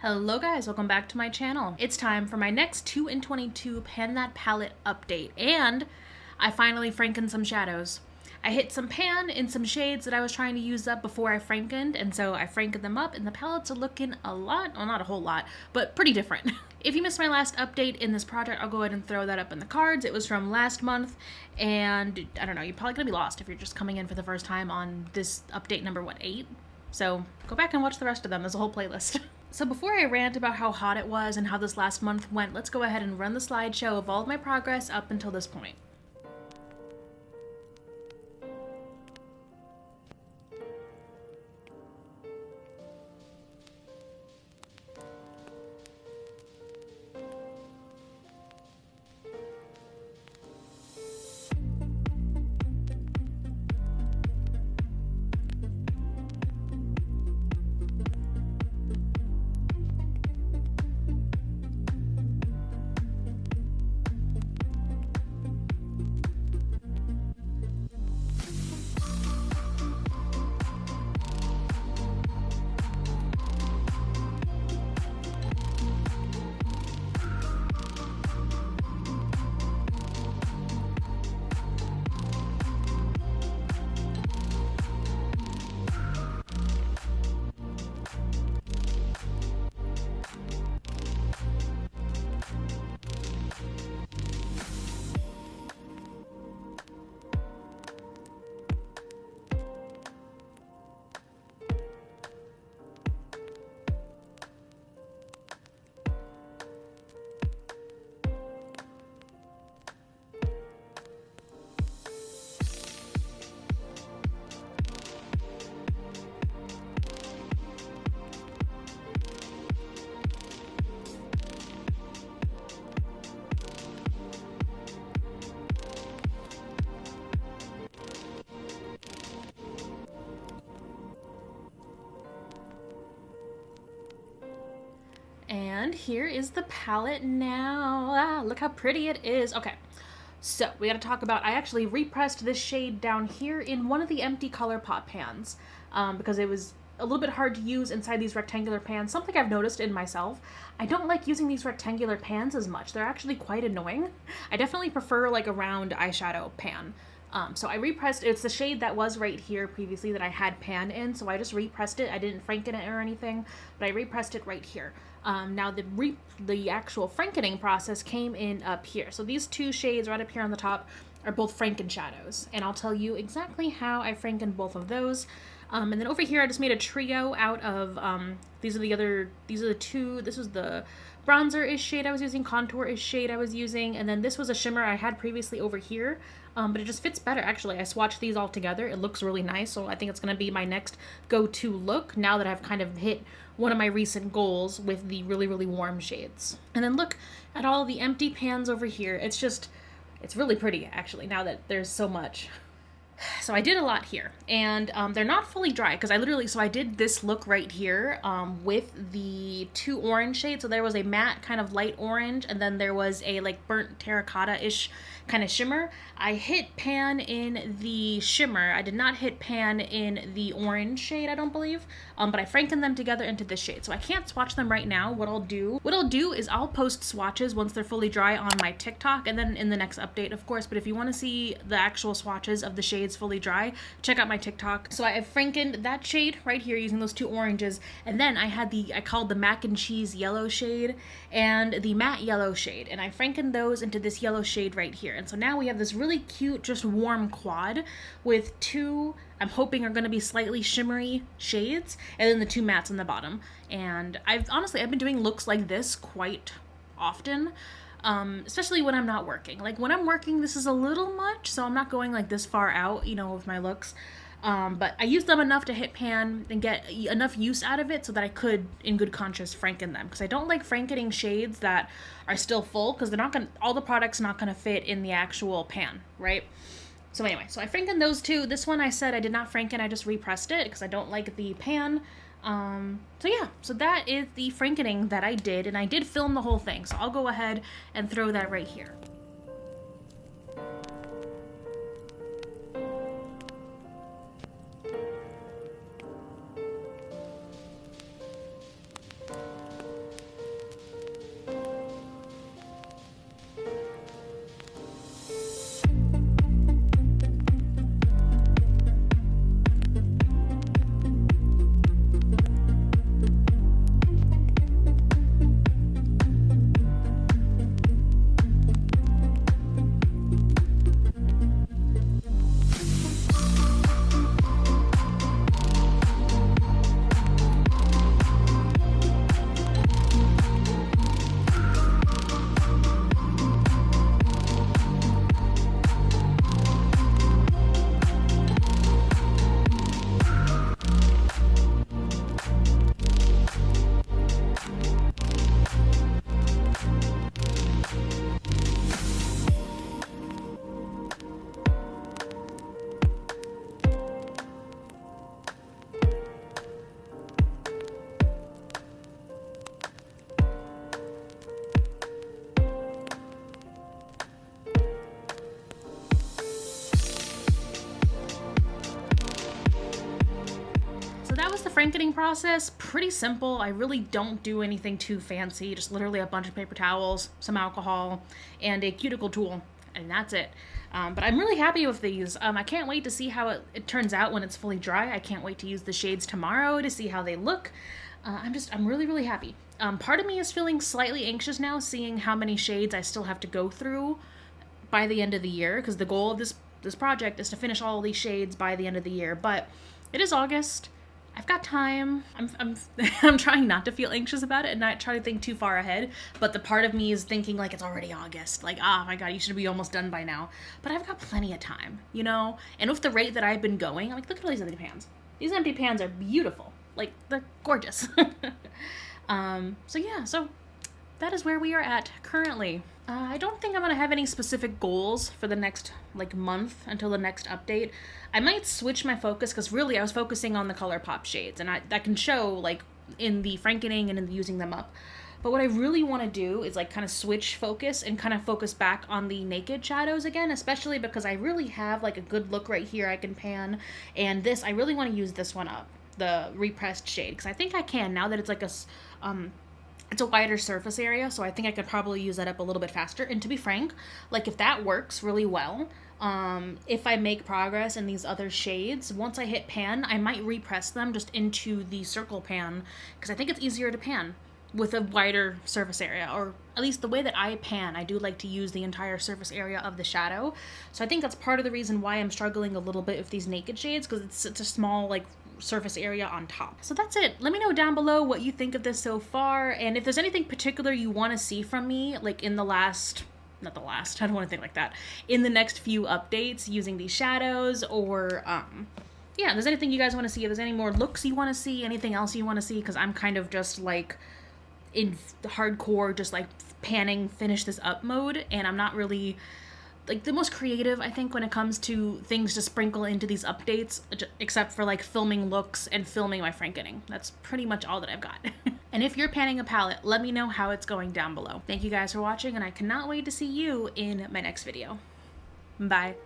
Hello guys, welcome back to my channel. It's time for my next 2 in 22 Pan That Palette update, and I finally frankened some shadows. I hit some pan in some shades that I was trying to use up before I frankened, and so I frankened them up, and the palettes are looking a lot, well not a whole lot, but pretty different. If you missed my last update in this project, I'll go ahead and throw that up in the cards. It was from last month, and I don't know, you're probably gonna be lost if you're just coming in for the first time on this update number, 8? So go back and watch the rest of them, there's a whole playlist. So before I rant about how hot it was and how this last month went, let's go ahead and run the slideshow of all of my progress up until this point. And here is the palette now. Look how pretty it is. Okay, so we gotta talk about, I actually repressed this shade down here in one of the empty Colourpop pans because it was a little bit hard to use inside these rectangular pans. Something I've noticed in myself, I don't like using these rectangular pans as much. They're actually quite annoying. I definitely prefer like a round eyeshadow pan. So I repressed, it's the shade that was right here previously that I had pan in, so I just repressed it. I didn't franken it or anything, but I repressed it right here. Now the actual frankening process came in up here. So these two shades right up here on the top are both franken shadows, and I'll tell you exactly how I frankened both of those. And then over here I just made a trio out of, these are the two, this was the bronzer-ish shade I was using, contour-ish shade I was using, and then this was a shimmer I had previously over here, but it just fits better actually. I swatched these all together, it looks really nice, so I think it's going to be my next go-to look now that I've kind of hit one of my recent goals with the really, really warm shades. And then look at all the empty pans over here. It's really pretty actually now that there's so much. So I did a lot here, and they're not fully dry because I did this look right here with the two orange shades. So there was a matte kind of light orange, and then there was a like burnt terracotta-ish kind of shimmer. I hit pan in the shimmer. I did not hit pan in the orange shade, I don't believe, but I frankened them together into this shade. So I can't swatch them right now. What I'll do is I'll post swatches once they're fully dry on my TikTok and then in the next update, of course. But if you want to see the actual swatches of the shades fully dry, check out my TikTok. So I frankened that shade right here using those two oranges, and then I called the mac and cheese yellow shade and the matte yellow shade, and I frankened those into this yellow shade right here. And so now we have this really cute, just warm quad with two, I'm hoping are going to be slightly shimmery shades, and then the two mattes on the bottom. And I've been doing looks like this quite often, especially when I'm not working. Like when I'm working, this is a little much, so I'm not going like this far out, you know, with my looks. But I used them enough to hit pan and get enough use out of it so that I could, in good conscience, franken them. Because I don't like frankening shades that are still full, because all the product's not gonna fit in the actual pan, right? So anyway, so I frankened those two. This one I said I did not franken, I just repressed it because I don't like the pan. So yeah, so that is the frankening that I did, and I did film the whole thing, so I'll go ahead and throw that right here. Frankening process, pretty simple. I really don't do anything too fancy, just literally a bunch of paper towels, some alcohol, and a cuticle tool, and that's it. But I'm really happy with these. I can't wait to see how it turns out when it's fully dry. I can't wait to use the shades tomorrow to see how they look. I'm really, really happy. Part of me is feeling slightly anxious now, seeing how many shades I still have to go through by the end of the year, because the goal of this project is to finish all these shades by the end of the year. But it is August. I've got time. I'm trying not to feel anxious about it and not try to think too far ahead. But the part of me is thinking like it's already August. Like, oh my god, you should be almost done by now. But I've got plenty of time, you know? And with the rate that I've been going, I'm like, look at all these empty pans. These empty pans are beautiful. Like, they're gorgeous. So that is where we are at currently. I don't think I'm going to have any specific goals for the next, like, month until the next update. I might switch my focus, because really I was focusing on the Colourpop shades, and that can show, like, in the Frankening and in the using them up. But what I really want to do is, like, kind of switch focus and kind of focus back on the naked shadows again, especially because I really have, like, a good look right here I can pan, and this, I really want to use this one up, the repressed shade, because I think I can now that it's, like, it's a wider surface area, so I think I could probably use that up a little bit faster. And to be frank, like, if that works really well, if I make progress in these other shades, once I hit pan, I might repress them just into the circle pan, because I think it's easier to pan with a wider surface area, or at least the way that I pan, I do like to use the entire surface area of the shadow. So I think that's part of the reason why I'm struggling a little bit with these naked shades, because it's a small, like, surface area on top. So that's it. Let me know down below what you think of this so far, and if there's anything particular you want to see from me, like in the last, not the last, I don't want to think like that, in the next few updates using these shadows, or yeah, if there's anything you guys want to see, if there's any more looks you want to see, anything else you want to see, because I'm kind of just like in hardcore just like panning finish this up mode, and I'm not really like the most creative, I think, when it comes to things to sprinkle into these updates, except for like filming looks and filming my Frankening. That's pretty much all that I've got. And if you're panning a palette, let me know how it's going down below. Thank you guys for watching, and I cannot wait to see you in my next video. Bye.